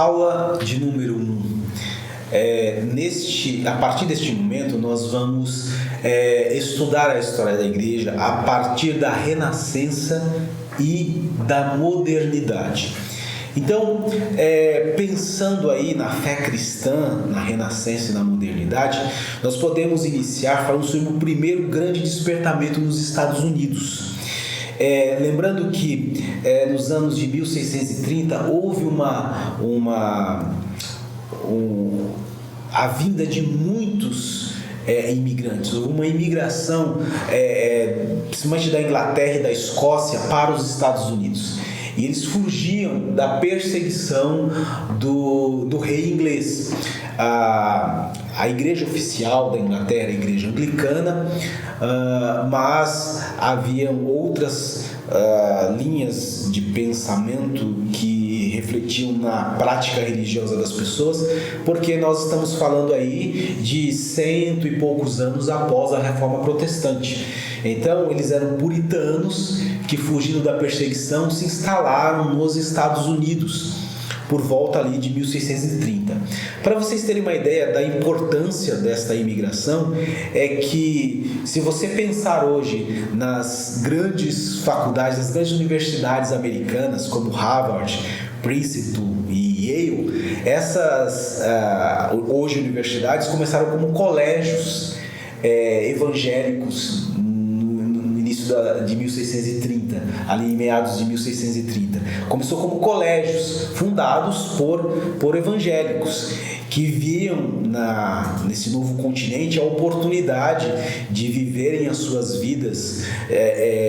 Aula de número 1. A partir deste momento, nós vamos estudar a história da igreja a partir da Renascença e da modernidade. Então, pensando aí na fé cristã, na Renascença e na modernidade, nós podemos iniciar falando sobre o primeiro grande despertamento nos Estados Unidos. Lembrando que nos anos de 1630 houve a vinda de muitos imigrantes. Houve uma imigração, principalmente da Inglaterra e da Escócia, para os Estados Unidos. E eles fugiam da perseguição do rei inglês. A igreja oficial da Inglaterra, a igreja anglicana, mas haviam outras linhas de pensamento que refletiam na prática religiosa das pessoas, porque nós estamos falando aí de 100 e poucos anos após a Reforma Protestante. Então, eles eram puritanos que, fugindo da perseguição, se instalaram nos Estados Unidos por volta ali de 1630. Para vocês terem uma ideia da importância desta imigração, é que se você pensar hoje nas grandes faculdades, nas grandes universidades americanas, como Harvard, Princeton e Yale, essas hoje universidades começaram como colégios evangélicos de 1630, ali em meados de 1630. Começou como colégios fundados por evangélicos que viam nesse novo continente a oportunidade de viverem as suas vidas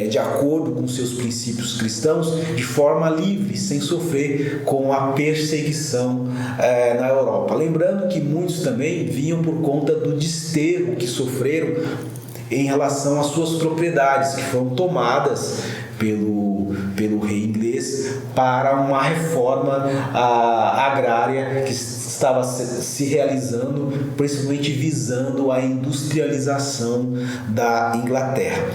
de acordo com seus princípios cristãos de forma livre, sem sofrer com a perseguição na Europa. Lembrando que muitos também vinham por conta do desterro que sofreram em relação às suas propriedades, que foram tomadas pelo rei inglês para uma reforma agrária que estava se realizando, principalmente visando a industrialização da Inglaterra.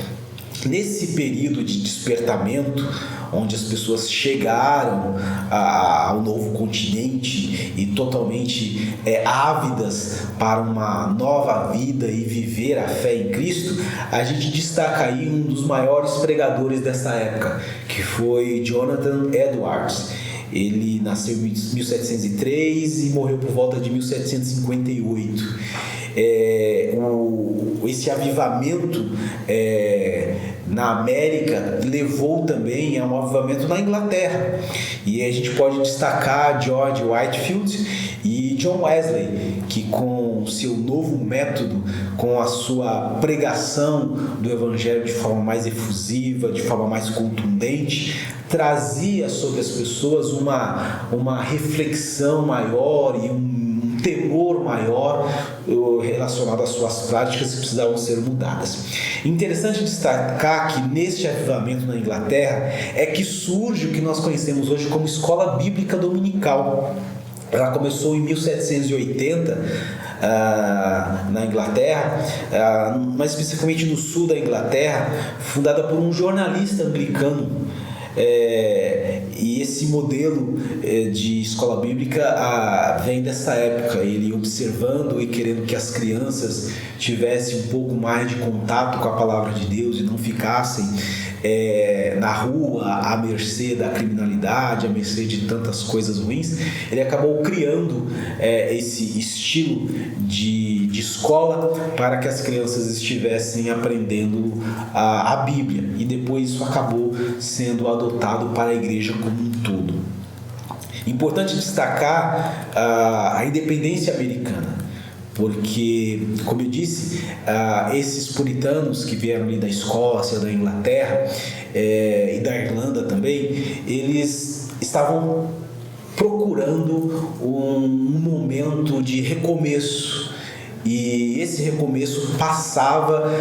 Nesse período de despertamento, onde as pessoas chegaram ao novo continente e totalmente ávidas para uma nova vida e viver a fé em Cristo, a gente destaca aí um dos maiores pregadores dessa época, que foi Jonathan Edwards. Ele nasceu em 1703 e morreu por volta de 1758. Esse avivamento na América levou também a um avivamento na Inglaterra, e a gente pode destacar George Whitefield e John Wesley, que com seu novo método, com a sua pregação do Evangelho de forma mais efusiva, de forma mais contundente, trazia sobre as pessoas uma reflexão maior e um temor maior relacionado às suas práticas que precisavam ser mudadas. Interessante destacar que neste avivamento na Inglaterra é que surge o que nós conhecemos hoje como Escola Bíblica Dominical. Ela começou em 1780 na Inglaterra, mais especificamente no sul da Inglaterra, fundada por um jornalista anglicano. E esse modelo de escola bíblica vem dessa época, ele observando e querendo que as crianças tivessem um pouco mais de contato com a palavra de Deus e não ficassem na rua à mercê da criminalidade, à mercê de tantas coisas ruins. Ele acabou criando esse estilo de escola para que as crianças estivessem aprendendo a Bíblia, e depois isso acabou sendo adotado para a igreja como um todo. Importante destacar a independência americana, porque, como eu disse, esses puritanos que vieram ali da Escócia, da Inglaterra e da Irlanda também, eles estavam procurando um momento de recomeço, e esse recomeço passava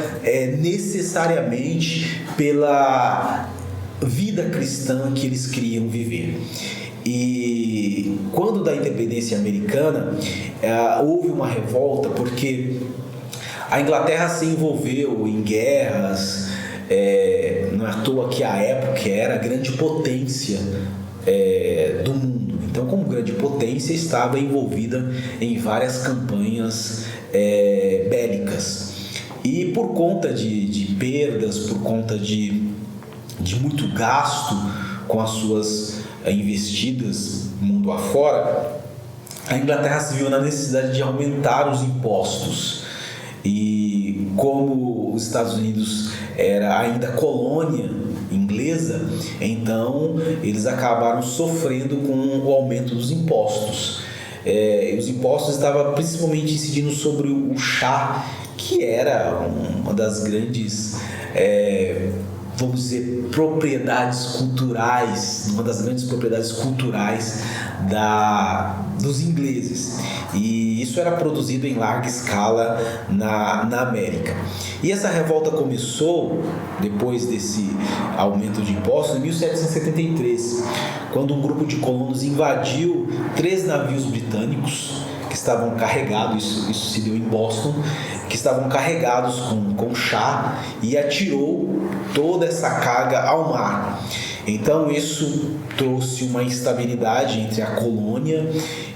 necessariamente pela vida cristã que eles queriam viver. E quando da independência americana, houve uma revolta, porque a Inglaterra se envolveu em guerras, não é à toa que a época era a grande potência do mundo. Então, como grande potência, estava envolvida em várias campanhas bélicas. E por conta de perdas, por conta de muito gasto com as suas investidas mundo afora, a Inglaterra se viu na necessidade de aumentar os impostos. E como os Estados Unidos era ainda colônia inglesa, então eles acabaram sofrendo com o aumento dos impostos. Os impostos estavam principalmente incidindo sobre o chá, que era uma das grandes, vamos dizer, propriedades culturais, uma das grandes propriedades culturais dos ingleses. E isso era produzido em larga escala na América. E essa revolta começou, depois desse aumento de impostos, em 1773, quando um grupo de colonos invadiu 3 navios britânicos que estavam carregados, isso se deu em Boston, que estavam carregados com chá, e atirou toda essa carga ao mar. Então isso trouxe uma instabilidade entre a colônia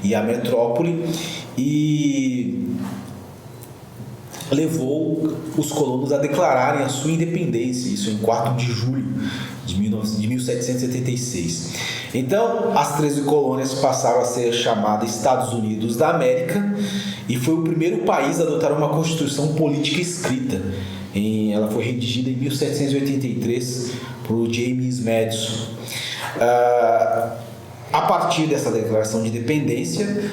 e a metrópole e levou os colonos a declararem a sua independência, isso em 4 de julho de 1776. Então, as 13 colônias passaram a ser chamadas Estados Unidos da América e foi o primeiro país a adotar uma constituição política escrita. Ela foi redigida em 1783 por James Madison. A partir dessa declaração de independência,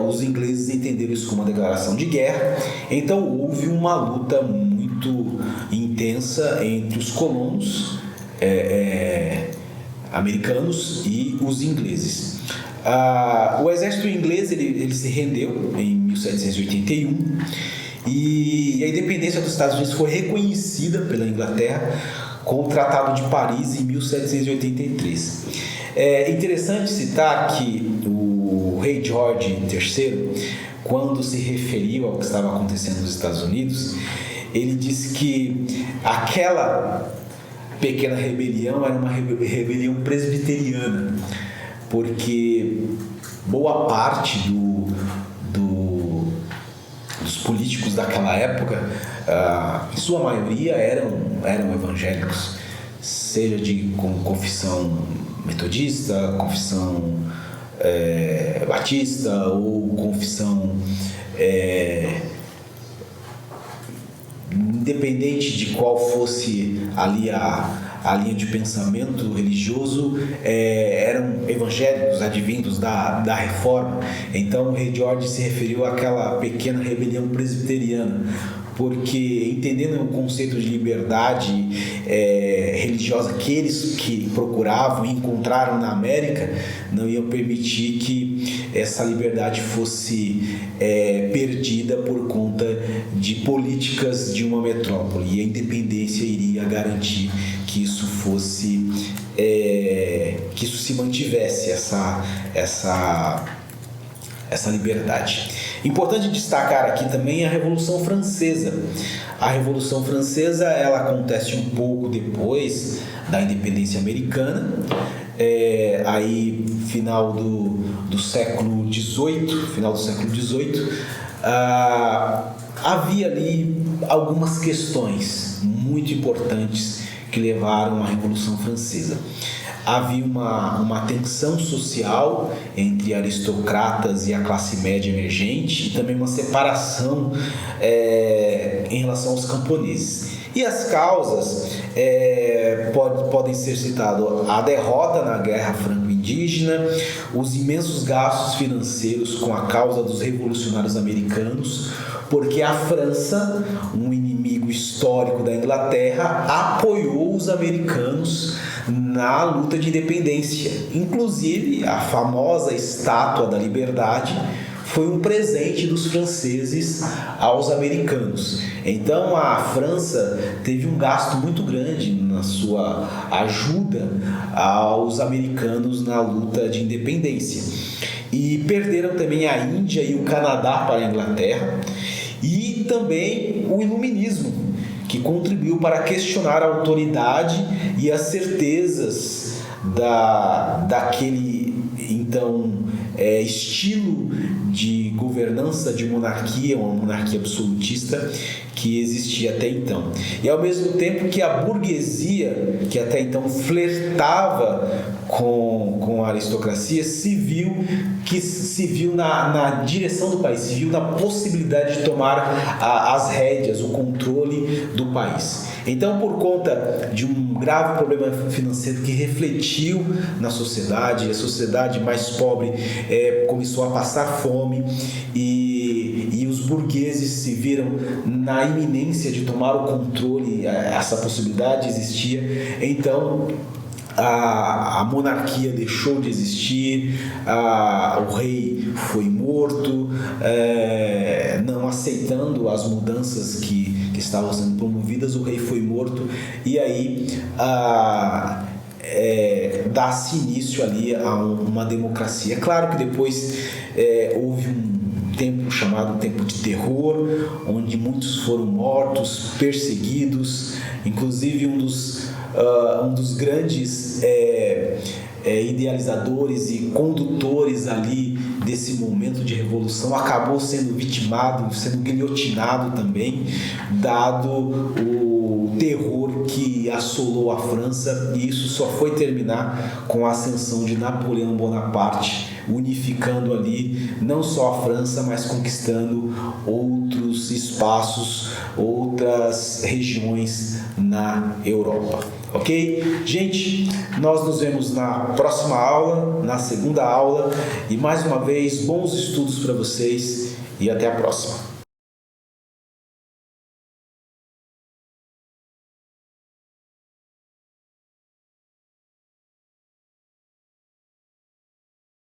os ingleses entenderam isso como uma declaração de guerra. Então houve uma luta muito intensa entre os colonos americanos e os ingleses. O exército inglês ele se rendeu em 1781 e a independência dos Estados Unidos foi reconhecida pela Inglaterra com o Tratado de Paris em 1783. É interessante citar que o rei George III, quando se referiu ao que estava acontecendo nos Estados Unidos, ele disse que aquela pequena rebelião era uma rebelião presbiteriana, porque boa parte dos políticos daquela época, em sua maioria, eram evangélicos, seja de confissão metodista, confissão batista ou confissão independente de qual fosse ali a linha de pensamento religioso, eram evangélicos, advindos da Reforma. Então o rei George se referiu àquela pequena rebelião presbiteriana, porque entendendo o conceito de liberdade religiosa que eles que procuravam e encontraram na América, não iam permitir que essa liberdade fosse perdida por conta de políticas de uma metrópole, e a independência iria garantir que isso fosse que isso se mantivesse, essa liberdade. Importante destacar aqui também a Revolução Francesa. A Revolução Francesa ela acontece um pouco depois da independência americana, aí final do século XVIII, havia ali algumas questões muito importantes que levaram à Revolução Francesa. Havia uma tensão social entre aristocratas e a classe média emergente, e também uma separação em relação aos camponeses. E as causas podem ser citadas a derrota na Guerra Franco-Indígena, os imensos gastos financeiros com a causa dos revolucionários americanos, porque a França, um inimigo histórico da Inglaterra, apoiou os americanos na luta de independência. Inclusive, a famosa Estátua da Liberdade foi um presente dos franceses aos americanos. Então, a França teve um gasto muito grande na sua ajuda aos americanos na luta de independência. E perderam também a Índia e o Canadá para a Inglaterra, e também o Iluminismo, que contribuiu para questionar a autoridade e as certezas daquele então estilo de governança de monarquia, uma monarquia absolutista que existia até então. E ao mesmo tempo que a burguesia, que até então flertava com a aristocracia, se viu na direção do país, se viu na possibilidade de tomar as rédeas, o controle do país. Então, por conta de um grave problema financeiro que refletiu na sociedade, a sociedade mais pobre começou a passar fome e os burgueses se viram na iminência de tomar o controle, essa possibilidade existia. Então, a monarquia deixou de existir, o rei foi morto, não aceitando as mudanças que estavam sendo promovidas, o rei foi morto, e aí dá-se início ali a uma democracia. É claro que depois houve um tempo chamado tempo de terror, onde muitos foram mortos, perseguidos, inclusive um dos grandes idealizadores e condutores ali desse momento de revolução acabou sendo vitimado, sendo guilhotinado também, dado o terror que assolou a França, e isso só foi terminar com a ascensão de Napoleão Bonaparte, unificando ali não só a França, mas conquistando outros espaços, outras regiões na Europa. Ok? Gente, nós nos vemos na próxima aula, na segunda aula, e mais uma vez, bons estudos para vocês e até a próxima.